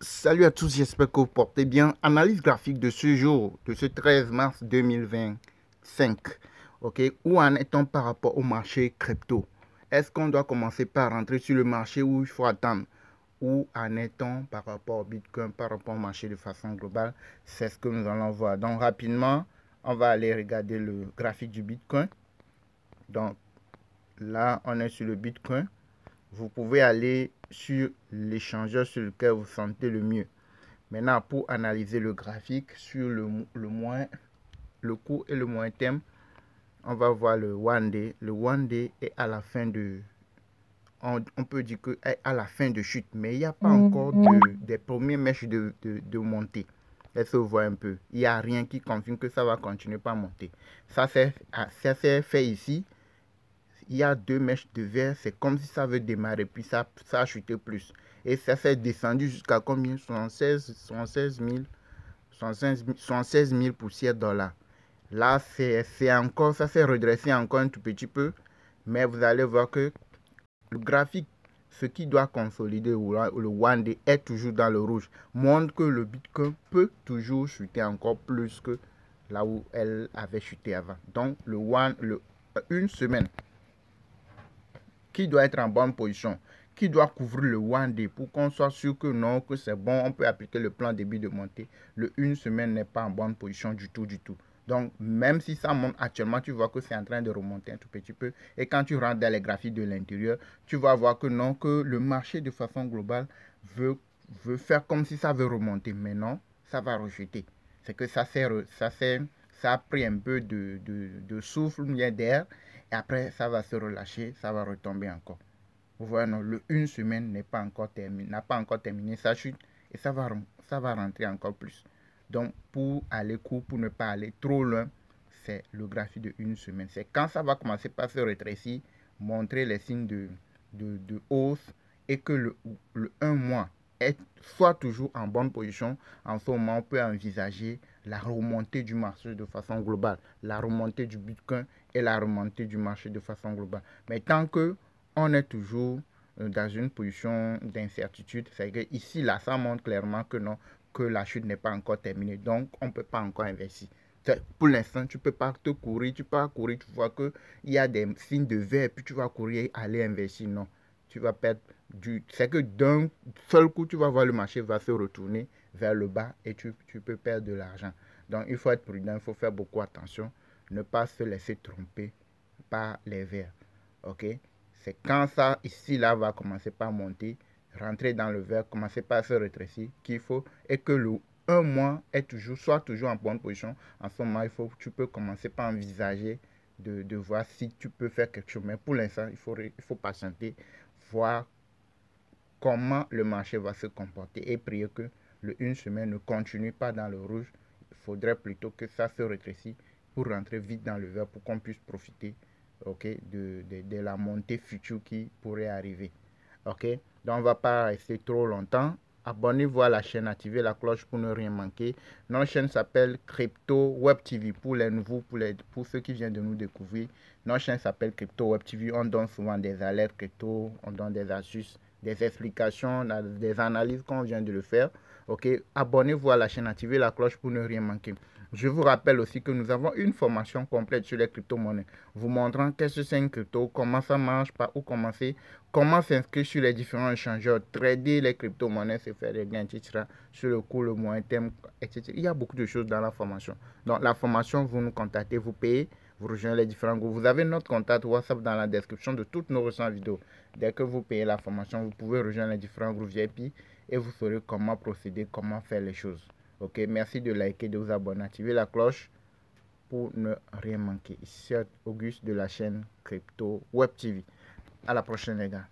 Salut à tous, j'espère que vous portez bien. Analyse graphique de ce jour, de ce 13 mars 2025. Ok, où en est-on par rapport au marché crypto? Est-ce qu'on doit commencer par rentrer sur le marché ou il faut attendre? Où en est-on par rapport au Bitcoin, par rapport au marché de façon globale? C'est ce que nous allons voir. Donc rapidement, on va aller regarder le graphique du Bitcoin. Donc là, on est sur le Bitcoin. Vous pouvez aller sur l'échangeur sur lequel vous sentez le mieux. Maintenant, pour analyser le graphique sur le court et le moyen terme, on va voir le one day. Le one day est à la fin de, on peut dire que est à la fin de chute, mais il n'y a pas encore des premières mèches de montée. Laissez vous voir un peu. Il n'y a rien qui confirme que ça va continuer par monter. Ça c'est fait ici. Il y a deux mèches de verre, c'est comme si ça veut démarrer, puis ça a chuté plus. Et ça s'est descendu jusqu'à combien? 76 000. 76 000 poussières $. Là, c'est encore, ça s'est redressé encore un tout petit peu, mais vous allez voir que le graphique, ce qui doit consolider le one day est toujours dans le rouge, montre que le Bitcoin peut toujours chuter encore plus que là où elle avait chuté avant. Donc, une semaine qui doit être en bonne position, qui doit couvrir le one day pour qu'on soit sûr que non, que c'est bon, on peut appliquer le plan début de montée. Le une semaine n'est pas en bonne position du tout, du tout. Donc, même si ça monte actuellement, tu vois que c'est en train de remonter un tout petit peu. Et quand tu rentres dans les graphiques de l'intérieur, tu vas voir que non, que le marché de façon globale veut faire comme si ça veut remonter. Mais non, ça va rejeter. C'est que ça a pris un peu de souffle, bien d'air. Et après, ça va se relâcher, ça va retomber encore. Vous voyez, non, le une semaine n'a pas encore terminé sa chute et ça va rentrer encore plus. Donc, pour aller court, pour ne pas aller trop loin, c'est le graphique de une semaine. C'est quand ça va commencer par se rétrécir, montrer les signes de hausse et que le 1 mois soit toujours en bonne position. En ce moment, on peut envisager la remontée du marché de façon globale, la remontée du Bitcoin et la remontée du marché de façon globale. Mais tant que on est toujours dans une position d'incertitude, c'est que ici, là, ça montre clairement que non, que la chute n'est pas encore terminée. Donc, on ne peut pas encore investir. Pour l'instant, tu ne peux pas te courir, tu vois qu'il y a des signes de vert, puis tu vas courir, aller investir. Non, tu vas perdre c'est que d'un seul coup, tu vas voir le marché va se retourner vers le bas et tu peux perdre de l'argent. Donc, il faut être prudent, il faut faire beaucoup attention, ne pas se laisser tromper par les verts. Ok? C'est quand ça, ici, là, va commencer par monter, rentrer dans le vert, commencer par se rétrécir, qu'il faut, et que le 1 mois soit toujours en bonne position. En ce moment, tu peux commencer par envisager de voir si tu peux faire quelque chose. Mais pour l'instant, il faut patienter, voir comment le marché va se comporter et prier que le une semaine ne continue pas dans le rouge. Il faudrait plutôt que ça se rétrécisse pour rentrer vite dans le vert pour qu'on puisse profiter, okay, de la montée future qui pourrait arriver. Ok, donc on ne va pas rester trop longtemps. Abonnez-vous à la chaîne, activez la cloche pour ne rien manquer. Notre chaîne s'appelle Crypto Web TV pour les nouveaux, pour ceux qui viennent de nous découvrir. Notre chaîne s'appelle Crypto Web TV. On donne souvent des alertes crypto, on donne des astuces, des explications, des analyses qu'on vient de le faire. Ok, abonnez-vous à la chaîne, activez la cloche pour ne rien manquer. Je vous rappelle aussi que nous avons une formation complète sur les crypto-monnaies, vous montrant qu'est-ce que c'est une crypto, comment ça marche, par où commencer, comment s'inscrire sur les différents échangeurs, trader les crypto-monnaies, se faire des gains, etc. Sur le court, le moyen terme, etc. Il y a beaucoup de choses dans la formation. Donc la formation, vous nous contactez, vous payez, vous rejoignez les différents groupes. Vous avez notre contact WhatsApp dans la description de toutes nos récentes vidéos. Dès que vous payez la formation, vous pouvez rejoindre les différents groupes VIP et vous saurez comment procéder, comment faire les choses. Ok, merci de liker, de vous abonner, activer la cloche pour ne rien manquer. Ici Auguste de la chaîne Crypto Web TV. À la prochaine les gars.